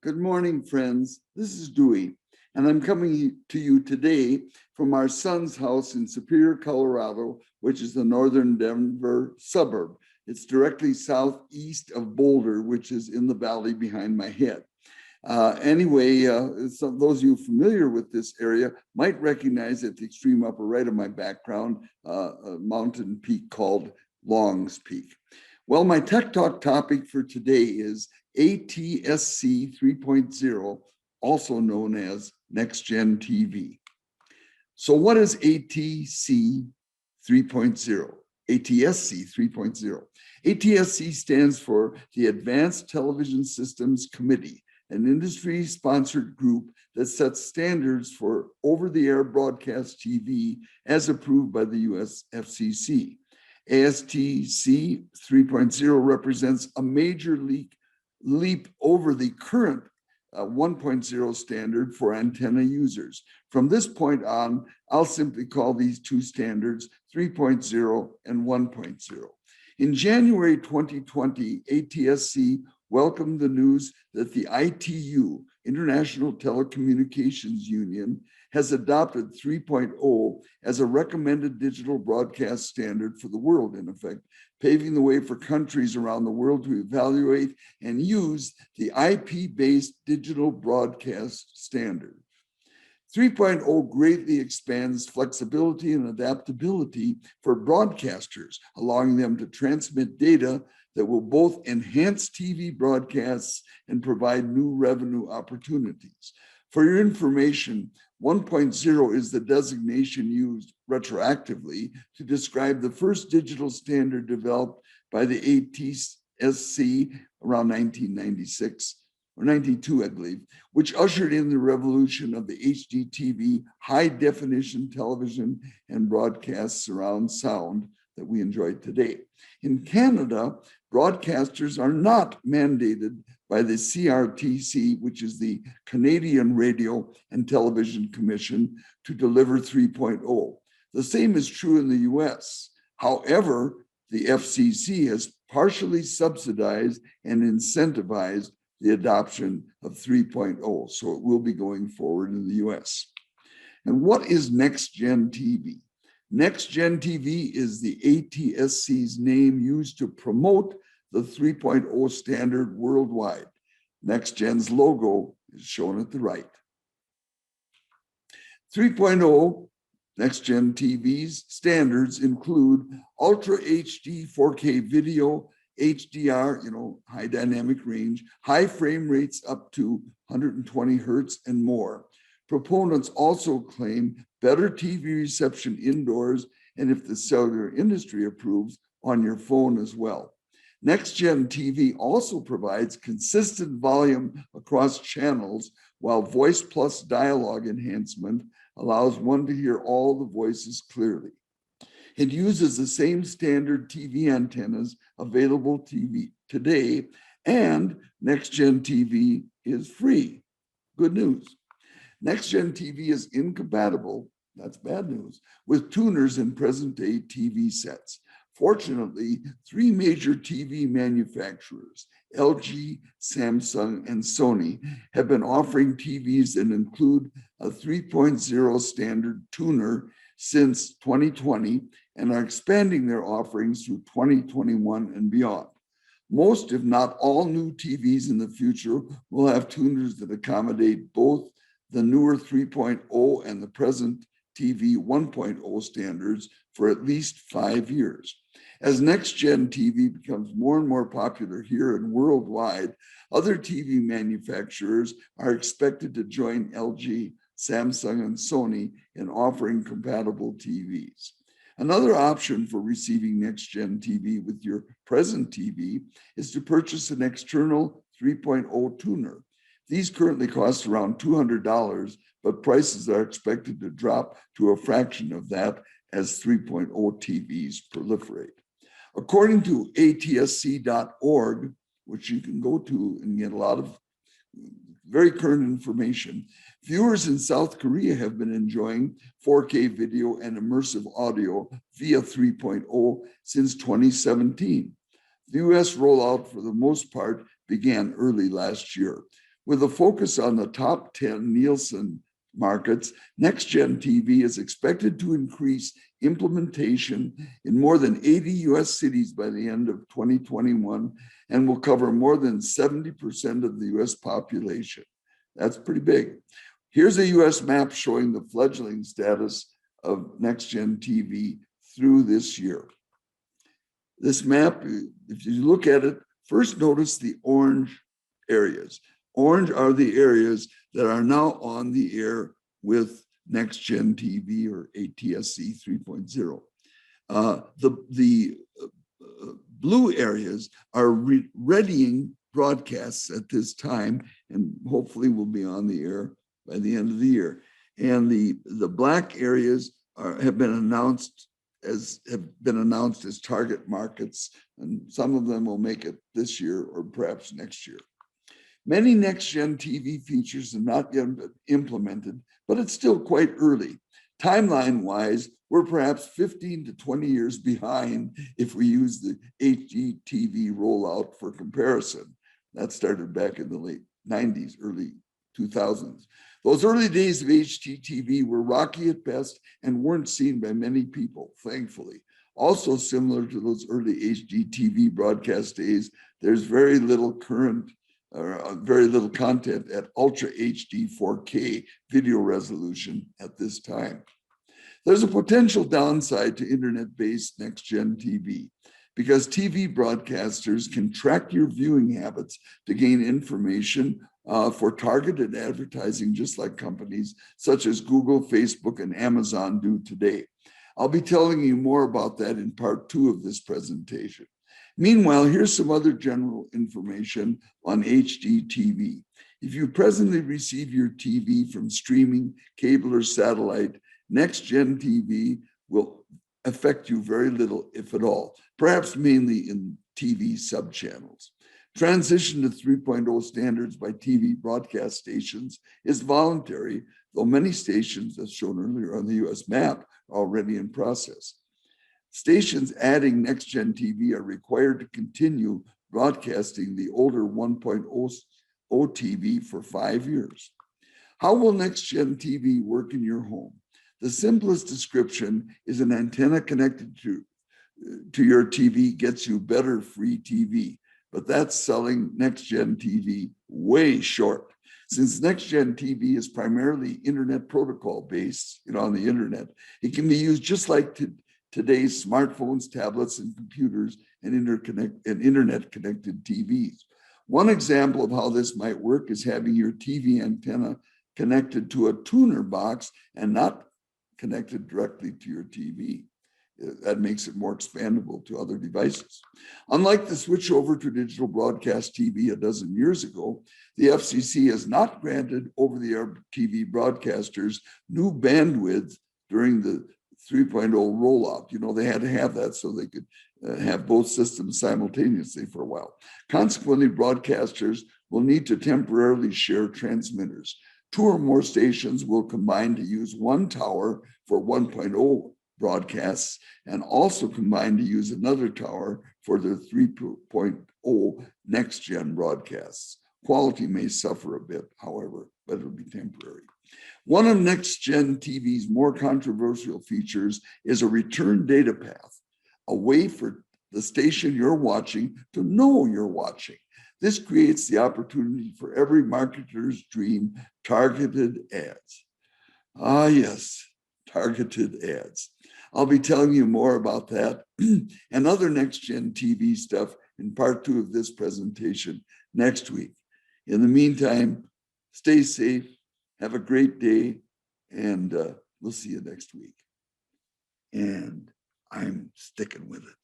Good morning, friends. This is Dewey, and I'm coming to you today from our son's house in Superior, Colorado, which is the northern Denver suburb. It's directly southeast of Boulder, which is in the valley behind my head. So those of you familiar with this area might recognize at the extreme upper right of my background, a mountain peak called Longs Peak. Well, my Tech Talk topic for today is ATSC 3.0, also known as Next Gen TV. So what is ATC 3.0? ATSC 3.0. ATSC stands for the Advanced Television Systems Committee, an industry-sponsored group that sets standards for over-the-air broadcast TV as approved by the US FCC. ASTC 3.0 represents a major leap over the current 1.0 standard for antenna users. From this point on, I'll simply call these two standards 3.0 and 1.0. In January 2020, ATSC welcomed the news that the ITU, International Telecommunications Union, has adopted 3.0 as a recommended digital broadcast standard for the world, in effect, paving the way for countries around the world to evaluate and use the IP-based digital broadcast standard. 3.0 greatly expands flexibility and adaptability for broadcasters, allowing them to transmit data that will both enhance TV broadcasts and provide new revenue opportunities. For your information, 1.0 is the designation used retroactively to describe the first digital standard developed by the ATSC around 1996 or 92, I believe, which ushered in the revolution of the HDTV, high definition television and broadcast surround sound that we enjoy today. In Canada, broadcasters are not mandated by the CRTC, which is the Canadian Radio and Television Commission, to deliver 3.0. The same is true in the US. However, the FCC has partially subsidized and incentivized the adoption of 3.0, so it will be going forward in the US. And what is Next Gen TV? Next Gen TV is the ATSC's name used to promote the 3.0 standard worldwide. Next Gen's logo is shown at the right. 3.0 Next Gen TV's standards include Ultra HD 4K video, HDR, high dynamic range, high frame rates up to 120 hertz and more. Proponents also claim better TV reception indoors, and if the cellular industry approves, on your phone as well. Next Gen TV also provides consistent volume across channels, while Voice Plus dialogue enhancement allows one to hear all the voices clearly. It uses the same standard TV antennas available today, and Next Gen TV is free. Good news. Next Gen TV is incompatible, that's bad news, with tuners in present-day TV sets. Fortunately, three major TV manufacturers, LG, Samsung, and Sony, have been offering TVs that include a 3.0 standard tuner since 2020 and are expanding their offerings through 2021 and beyond. Most, if not all, new TVs in the future will have tuners that accommodate both the newer 3.0 and the present TV 1.0 standards for at least 5 years. As Next Gen TV becomes more and more popular here and worldwide, other TV manufacturers are expected to join LG, Samsung, and Sony in offering compatible TVs. Another option for receiving Next Gen TV with your present TV is to purchase an external 3.0 tuner. These currently cost around $200, but prices are expected to drop to a fraction of that as 3.0 TVs proliferate. According to atsc.org, which you can go to and get a lot of very current information, viewers in South Korea have been enjoying 4K video and immersive audio via 3.0 since 2017. The US rollout, for the most part, began early last year. With a focus on the top 10 Nielsen markets, NextGen TV is expected to increase implementation in more than 80 US cities by the end of 2021 and will cover more than 70% of the US population. That's pretty big. Here's a US map showing the fledgling status of NextGen TV through this year. This map, if you look at it, first notice the orange areas. Orange are the areas that are now on the air with NextGen TV or ATSC 3.0. The blue areas are readying broadcasts at this time, and hopefully will be on the air by the end of the year. And the black areas have been announced as target markets, and some of them will make it this year or perhaps next year. Many NextGen TV features have not yet been implemented, but it's still quite early. Timeline-wise, we're perhaps 15 to 20 years behind if we use the HDTV rollout for comparison. That started back in the late 90s, early 2000s. Those early days of HDTV were rocky at best and weren't seen by many people, thankfully. Also similar to those early HDTV broadcast days, there's very little content at Ultra HD 4K video resolution at this time. There's a potential downside to internet-based NextGen TV because TV broadcasters can track your viewing habits to gain information for targeted advertising, just like companies such as Google, Facebook, and Amazon do today. I'll be telling you more about that in part 2 of this presentation. Meanwhile, here's some other general information on HDTV. If you presently receive your TV from streaming, cable, or satellite, NextGen TV will affect you very little, if at all, perhaps mainly in TV subchannels. Transition to 3.0 standards by TV broadcast stations is voluntary, though many stations, as shown earlier on the US map, are already in process. Stations adding NextGen TV are required to continue broadcasting the older 1.0 TV for 5 years. How will NextGen TV work in your home? The simplest description is an antenna connected to your TV gets you better free TV, but that's selling NextGen TV way short. Since NextGen TV is primarily internet protocol based, on the internet, it can be used just like today's smartphones, tablets, and computers and internet connected TVs. One example of how this might work is having your TV antenna connected to a tuner box and not connected directly to your TV. That makes it more expandable to other devices. Unlike the switch over to digital broadcast TV a dozen years ago, the FCC has not granted over-the-air TV broadcasters new bandwidth during the 3.0 rollout. They had to have that so they could have both systems simultaneously for a while. Consequently, broadcasters will need to temporarily share transmitters. 2 or more stations will combine to use one tower for 1.0 broadcasts and also combine to use another tower for the 3.0 NextGen broadcasts. Quality may suffer a bit, however, but it'll be temporary. One of NextGen TV's more controversial features is a return data path, a way for the station you're watching to know you're watching. This creates the opportunity for every marketer's dream, targeted ads. Ah, yes, targeted ads. I'll be telling you more about that and other NextGen TV stuff in part 2 of this presentation next week. In the meantime, stay safe, have a great day, and we'll see you next week. And I'm sticking with it.